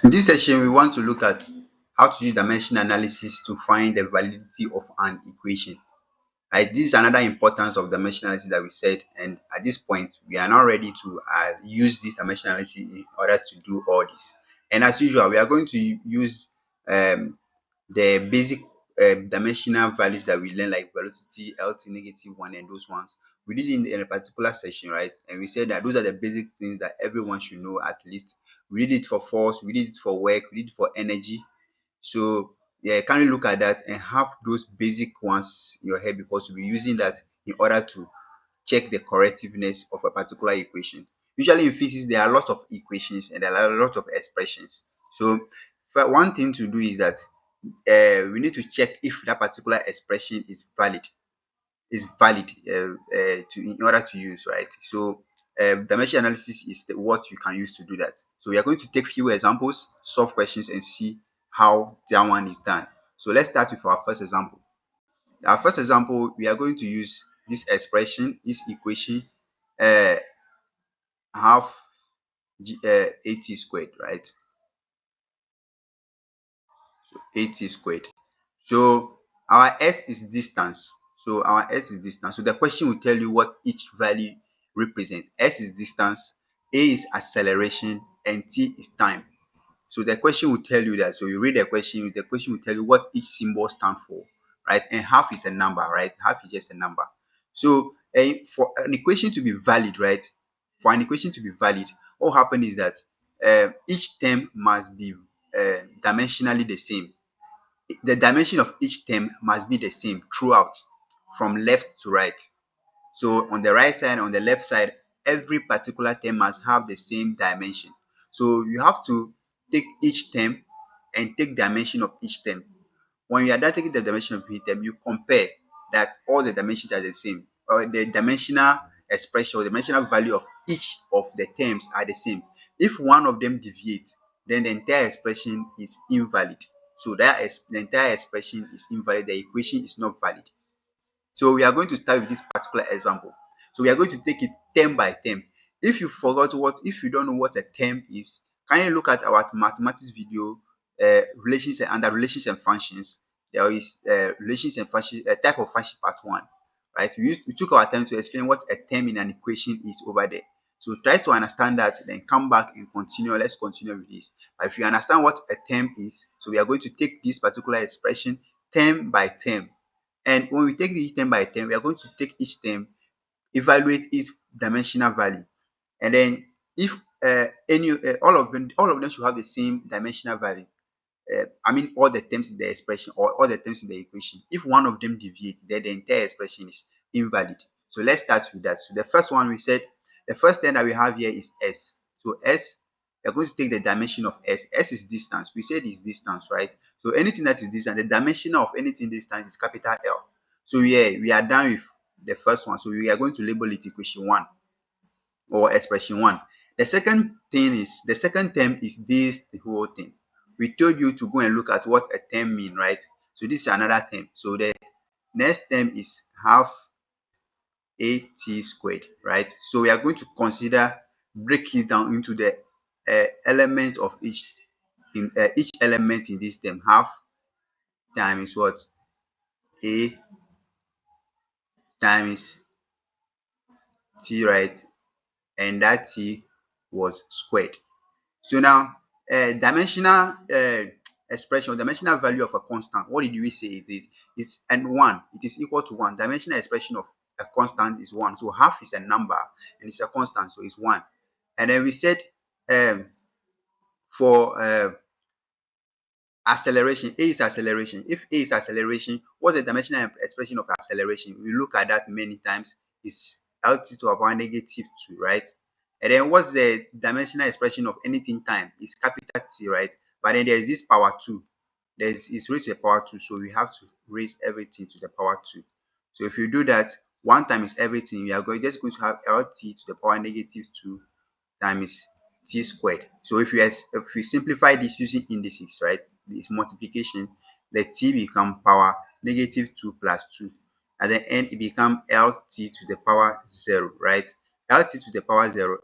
In this session, we want to look at how to use dimension analysis to find the validity of an equation. Right, this is another importance of dimension analysis that we said, and at this point, we are now ready to use this dimension analysis in order to do all this. And as usual, we are going to use the basic dimensional values that we learn, like velocity, LT, -1, and those ones. We did in a particular session, right? And we said that those are the basic things that everyone should know at least. We did it for force, we did it for work, we did it for energy. So yeah, can you look at that and have those basic ones in your head, because you'll be using that in order to check the correctiveness of a particular equation. Usually in physics, there are a lot of equations and there are a lot of expressions. So one thing to do is that we need to check if that particular expression is valid, in order to use, right? So dimension analysis is what you can use to do that. So we are going to take few examples, solve questions, and see how that one is done. So let's start with our first example. Our first example, we are going to use this expression, this equation, uh, half at squared, right? So at squared. So our s is distance. So our s is distance. So the question will tell you what each value represents. S is distance, a is acceleration, and t is time. So the question will tell you that. So you read the question will tell you what each symbol stands for, right? And half is a number, right? Half is just a number. So for an equation to be valid, right? For an equation to be valid, what happens is that each term must be dimensionally the same. The dimension of each term must be the same throughout, from left to right. So on the right side, on the left side, every particular term must have the same dimension. So you have to take each term and take dimension of each term. When you are done taking the dimension of each term, you compare that all the dimensions are the same, or the dimensional expression or dimensional value of each of the terms are the same. If one of them deviates, then the entire expression is invalid. So the entire expression is invalid. The equation is not valid. So we are going to start with this particular example. So we are going to take it term by term. If you don't know what a term is, can you look at our mathematics video, relations and under relations and functions? There is relations and functions, type of function part 1, right? We took our time to explain what a term in an equation is over there. So try to understand that, then come back and continue. Let's continue with this. But if you understand what a term is, so we are going to take this particular expression term by term. And when we take each term by term, we are going to take each term, evaluate its dimensional value, and then if any all of them should have the same dimensional value. I mean, all the terms in the expression or all the terms in the equation. If one of them deviates, then the entire expression is invalid. So let's start with that. So the first one, we said the first term that we have here is s. So s, we're going to take the dimension of s. S is distance. We said is distance, right? So anything that is distance, the dimension of anything distance is capital L. So yeah, we are done with the first one. So we are going to label it equation 1 or expression 1. The second term is this the whole thing. We told you to go and look at what a term mean, right? So this is another term. So the next term is half at squared, right? So we are going to break it down into the element of each element in this term. Half times what? A times t, right? And that t was squared. So now, dimensional expression or dimensional value of a constant, what did we say it is? It's and 1. It is equal to 1. Dimensional expression of a constant is 1. So half is a number and it's a constant, so it's 1. And then we said for acceleration, a is acceleration. If a is acceleration, what's the dimensional expression of acceleration? We look at that many times. It's LT to the power -2, right? And then what's the dimensional expression of anything time? It's capital T, right? But then there's this power 2. It's raised to the power 2, so we have to raise everything to the power 2. So if you do that, 1 times everything, we are just going to have LT to the power -2 times t squared. So if we simplify this using indices, right, this multiplication, the t become power -2 plus 2. At the end, it become LT to the power 0, right? LT to the power 0,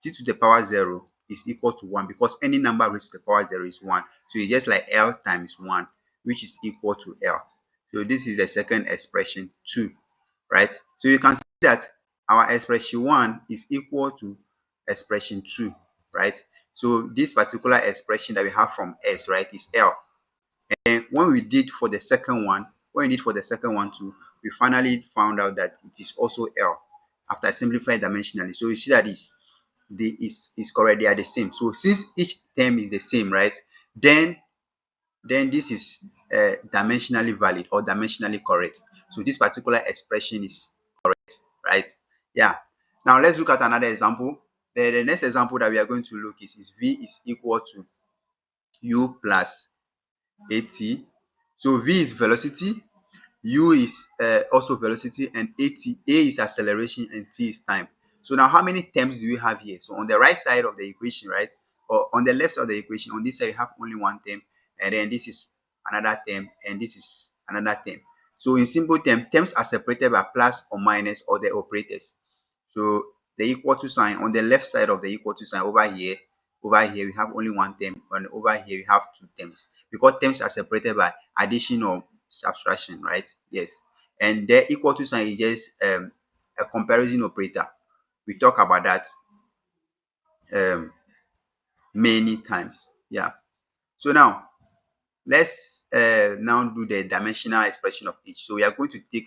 t to the power 0 is equal to 1 because any number raised to the power 0 is 1. So it's just like L times 1, which is equal to L. So this is the second expression 2, right? So you can see that our expression 1 is equal to expression 2, right? So this particular expression that we have from S, right, is L. And when we did for the second one, too, we finally found out that it is also L after simplifying dimensionally. So you see that is correct. They are the same. So since each term is the same, right, then this is dimensionally valid or dimensionally correct. So this particular expression is correct, right? Yeah. Now let's look at another example. The next example that we are going to look is V is equal to U plus AT. So V is velocity, U is also velocity, and A is acceleration, and T is time. So now how many terms do we have here? So on the right side of the equation, right, or on the left side of the equation, on this side you have only one term, and then this is another term, and this is another term. So in simple terms are separated by plus or minus or the operators. So the equal to sign on the left side of the equal to sign over here we have only one term, and over here we have two terms because terms are separated by addition or subtraction, right? Yes. And the equal to sign is just a comparison operator. We talk about that many times. Yeah. So now let's now do the dimensional expression of each. So we are going to take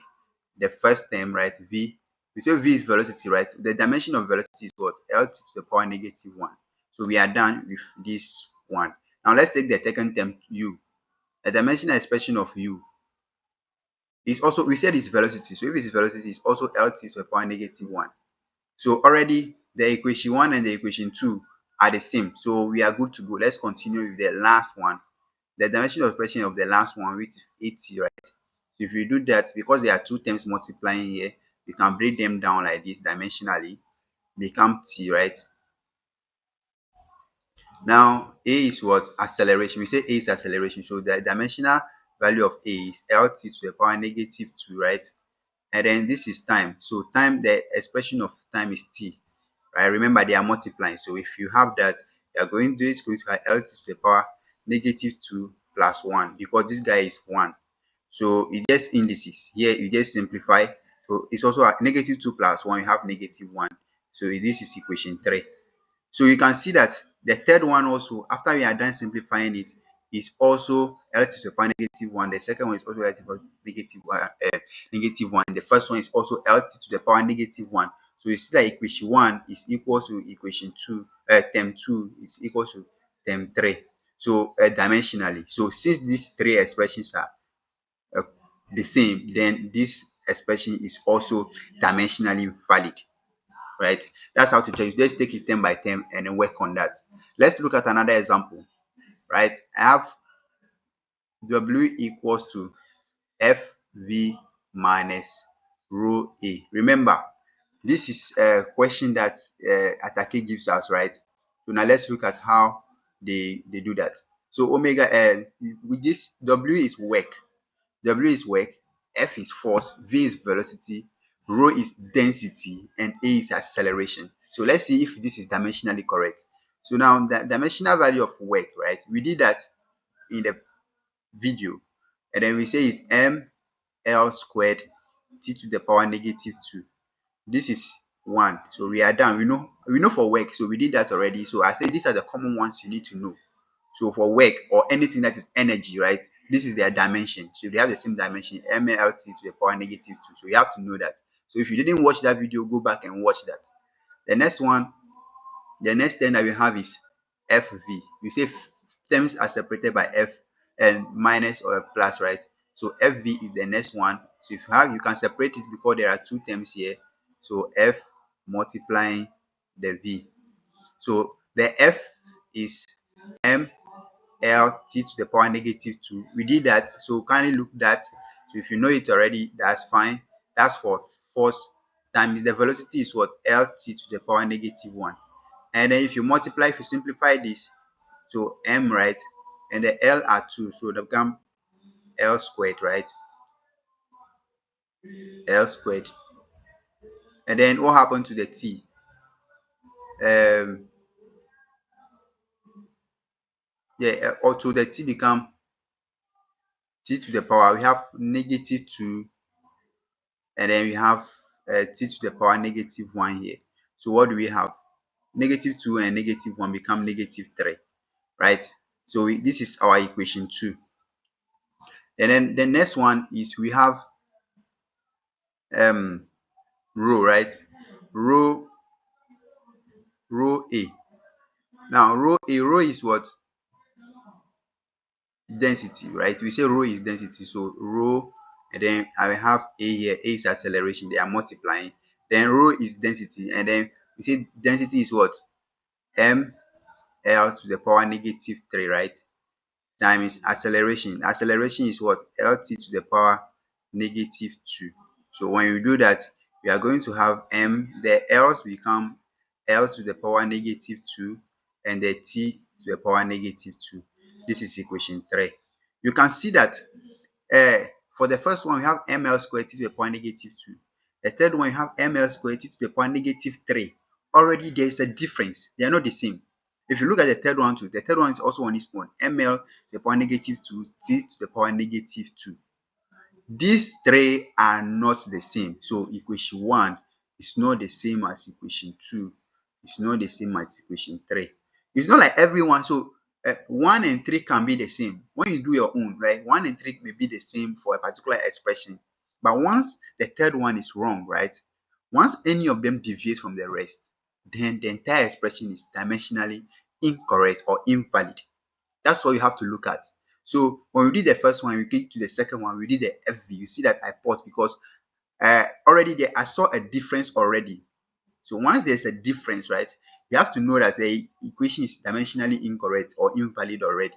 the first term, right? V. We say V is velocity, right? The dimension of velocity is what? Lt to the power negative 1. So we are done with this one. Now let's take the second term, U. The dimensional expression of U is also, we said it's velocity. So if it is velocity, it's also Lt to the power negative 1. So already the equation 1 and the equation 2 are the same. So we are good to go. Let's continue with the last one. The dimensional expression of the last one, which is 80, right? So if you do that, because there are two terms multiplying here, you can break them down like this dimensionally, become T, right? Now A is what? Acceleration. We say A is acceleration. So the dimensional value of A is Lt to the power negative 2, right? And then this is time. So time, the expression of time is T, right? Remember they are multiplying. So if you have that, you are going to do it going to Lt to the power negative 2 plus 1 because this guy is 1. So it's just indices. Here you just simplify. So it's also a negative 2 plus 1, you have negative 1. So this is equation 3. So you can see that the third one also, after we are done simplifying it, is also Lt to the power negative 1. The second one is also Lt to the power negative 1. The first one is also Lt to the power negative 1. So you see that equation 1 is equal to equation 2, term 2 is equal to term 3. So dimensionally. So since these three expressions are the same, then this expression is also dimensionally valid, right? That's how to check. Let's take it term by term and then work on that. Let's look at another example, right? I have W equals to FV minus rho A. Remember, this is a question that Atake gives us, right? So now let's look at how they do that. So omega L with this, W is work, F is force, V is velocity, rho is density, and A is acceleration. So let's see if this is dimensionally correct. So now the dimensional value of work, right? We did that in the video, and then we say is ml squared t to the power negative 2. This is 1. So we are done. We know for work, so we did that already. So I say these are the common ones you need to know. So for work or anything that is energy, right, this is their dimension. So they have the same dimension, mlt to the power negative 2. So you have to know that. So if you didn't watch that video, go back and watch that. The next one, the next term that we have is fv. You say terms are separated by f and minus or plus, right? So fv is the next one. So if you have, you can separate it because there are two terms here. So f multiplying the v. So the f is m L t to the power negative 2. We did that, so kindly look that. So if you know it already, that's fine. That's for force times the velocity is what? Lt to the power negative 1. And then if you multiply, if you simplify this, so m, right, and the L are 2, so they become L squared, right? L squared. And then what happened to the t? Yeah, also the t become t to the power. We have -2, and then we have t to the power -1 here. So what do we have? -2 and -1 become -3, right? So this is our equation 2. And then the next one is we have rho, right? Rho A. Now rho is what? Density, right? We say rho is density, so rho, and then I will have a here. A is acceleration, they are multiplying. Then rho is density, and then we say density is what? ml to the power -3, right? Times acceleration. Acceleration is what? lt to the power -2. So when you do that, we are going to have the l's become l to the power -2, and the t to the power -2. This is equation 3. You can see that for the first one, we have ml squared t to the power -2. The third one, you have ml squared t to the power -3. Already there is a difference. They are not the same. If you look at the third one too, the third one is also on its own. ml to the power -2, t to the power -2. These three are not the same. So equation 1 is not the same as equation 2. It's not the same as equation 3. It's not like everyone. So 1 and 3 can be the same. When you do your own, right? 1 and 3 may be the same for a particular expression. But once the third one is wrong, right? Once any of them deviates from the rest, then the entire expression is dimensionally incorrect or invalid. That's what you have to look at. So when we did the first one, we get to the second one, we did the FV. You see that I paused because already there I saw a difference already. So once there's a difference, right, you have to know that the equation is dimensionally incorrect or invalid already.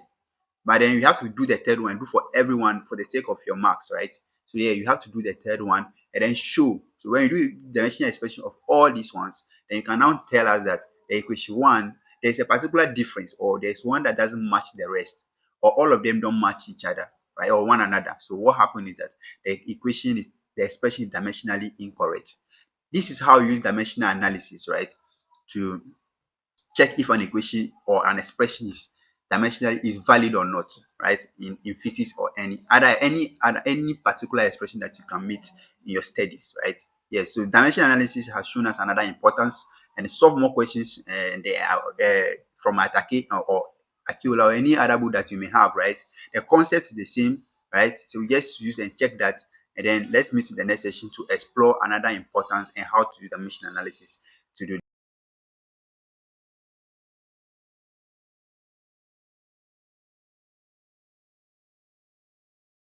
But then you have to do the third one, do for everyone for the sake of your marks, right? So yeah, you have to do the third one and then show. So when you do dimensional expression of all these ones, then you can now tell us that the equation 1, there's a particular difference, or there's one that doesn't match the rest, or all of them don't match each other, right, or one another. So what happens is that the expression is dimensionally incorrect. This is how you use dimensional analysis, right, to check if an equation or an expression is dimensionally is valid or not, right, in physics or any particular expression that you can meet in your studies, right? Yes, so dimensional analysis has shown us another importance, and solve more questions, and they are from Atake or Akiola or any other book that you may have, right? The concept is the same, right? So we just use and check that, and then let's meet in the next session to explore another importance and how to do dimensional analysis.